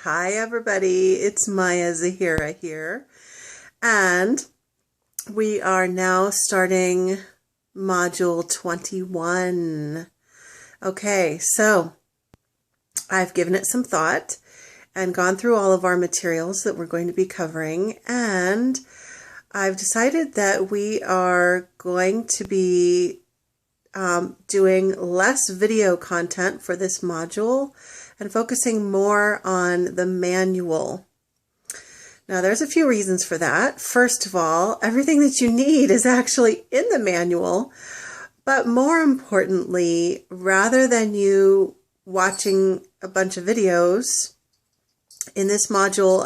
Hi everybody, it's Maya Zahira here, and we are now starting module 21. Okay, so I've given it some thought and gone through all of our materials that we're going to be covering, and I've decided that we are going to be doing less video content for this module and focusing more on the manual. Now, there's a few reasons for that. First of all, everything that you need is actually in the manual, but more importantly, rather than you watching a bunch of videos in this module,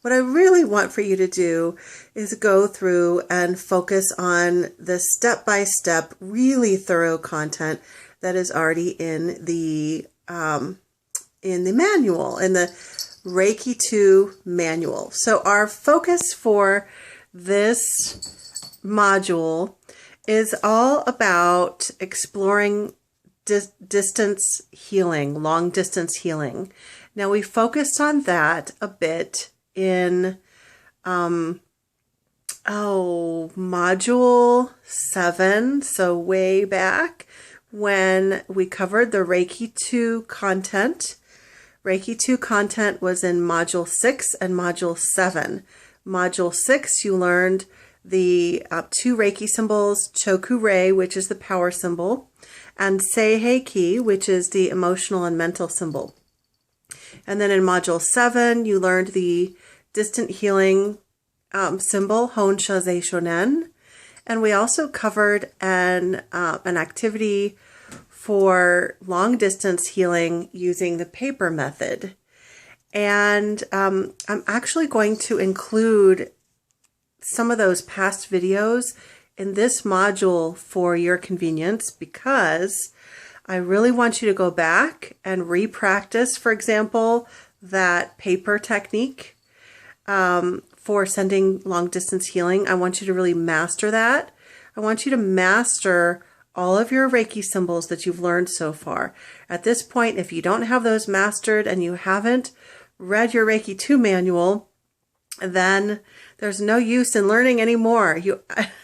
what I really want for you to do is go through and focus on the step-by-step, really thorough content that is already in the manual, in the Reiki 2 manual. So our focus for this module is all about exploring distance healing, long distance healing. Now, we focused on that a bit in module 7, so way back when we covered the Reiki 2 content. Reiki 2 content was in module 6 and module 7. Module 6, you learned the 2 Reiki symbols, Choku-rei, which is the power symbol, and Seihei-ki, which is the emotional and mental symbol. And then in module 7, you learned the distant healing symbol, Honsha-zei shonen. And we also covered an activity for long distance healing using the paper method. And I'm actually going to include some of those past videos in this module for your convenience, because I really want you to go back and re-practice, for example, that paper technique for sending long distance healing. I want you to really master that. I want you to master all of your Reiki symbols that you've learned so far. At this point, if you don't have those mastered and you haven't read your Reiki 2 manual, then there's no use in learning anymore.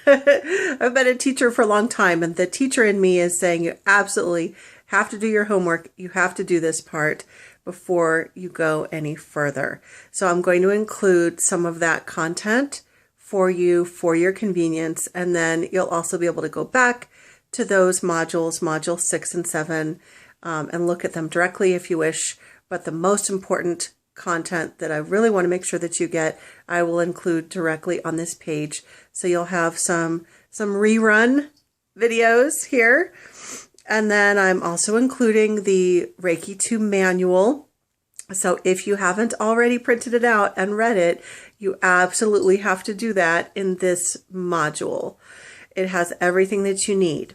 I've been a teacher for a long time, and the teacher in me is saying you absolutely have to do your homework. You have to do this part before you go any further. So I'm going to include some of that content for you for your convenience, and then you'll also be able to go back to those modules, module 6 and 7, and look at them directly if you wish. But the most important content that I really want to make sure that you get, I will include directly on this page. So you'll have some rerun videos here. And then I'm also including the Reiki 2 manual. So if you haven't already printed it out and read it, you absolutely have to do that in this module. It has everything that you need.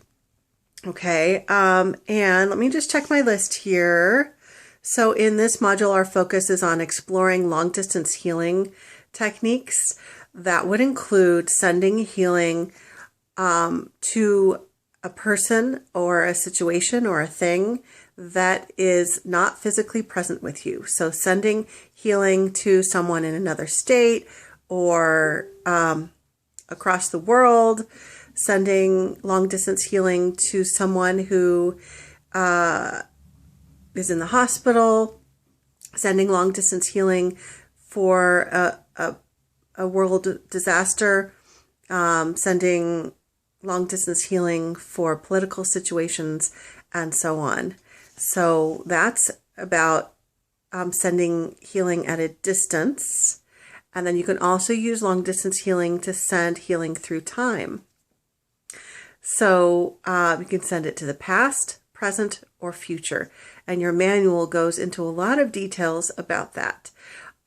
Okay, and let me just check my list here. So in this module, our focus is on exploring long distance healing techniques. That would include sending healing to a person or a situation or a thing that is not physically present with you. So sending healing to someone in another state or across the world, sending long distance healing to someone who is in the hospital, sending long distance healing for a world disaster, sending long distance healing for political situations, and so on. So that's about sending healing at a distance. And then you can also use long distance healing to send healing through time. So you can send it to the past, present, or future. And your manual goes into a lot of details about that.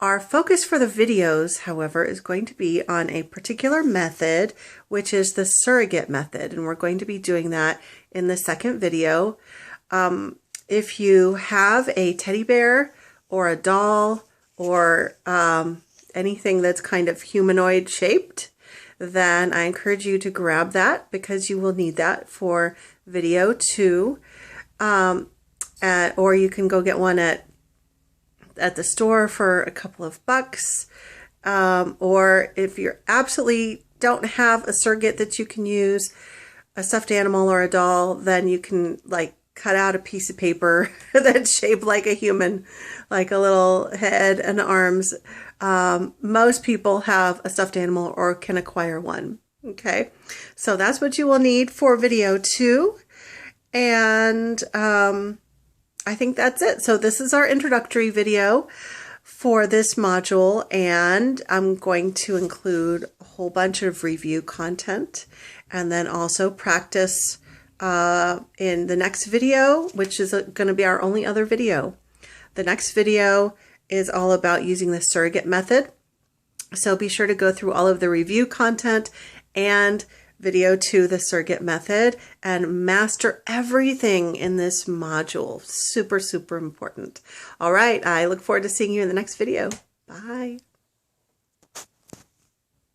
Our focus for the videos, however, is going to be on a particular method, which is the surrogate method. And we're going to be doing that in the second video. If you have a teddy bear or a doll or anything that's kind of humanoid shaped, then I encourage you to grab that, because you will need that for video 2. Or you can go get one at at the store for a couple of bucks. Or if you're absolutely don't have a surrogate that you can use, a stuffed animal or a doll, then you can like cut out a piece of paper that's shaped like a human, like a little head and arms. Most people have a stuffed animal or can acquire one. Okay, so that's what you will need for video 2. And I think that's it. So this is our introductory video for this module, and I'm going to include a whole bunch of review content and then also practice in the next video, which is going to be our only other video. The next video is all about using the surrogate method. So be sure to go through all of the review content and video 2, the surrogate method, and master everything in this module. Super, super important. All right. I look forward to seeing you in the next video. Bye.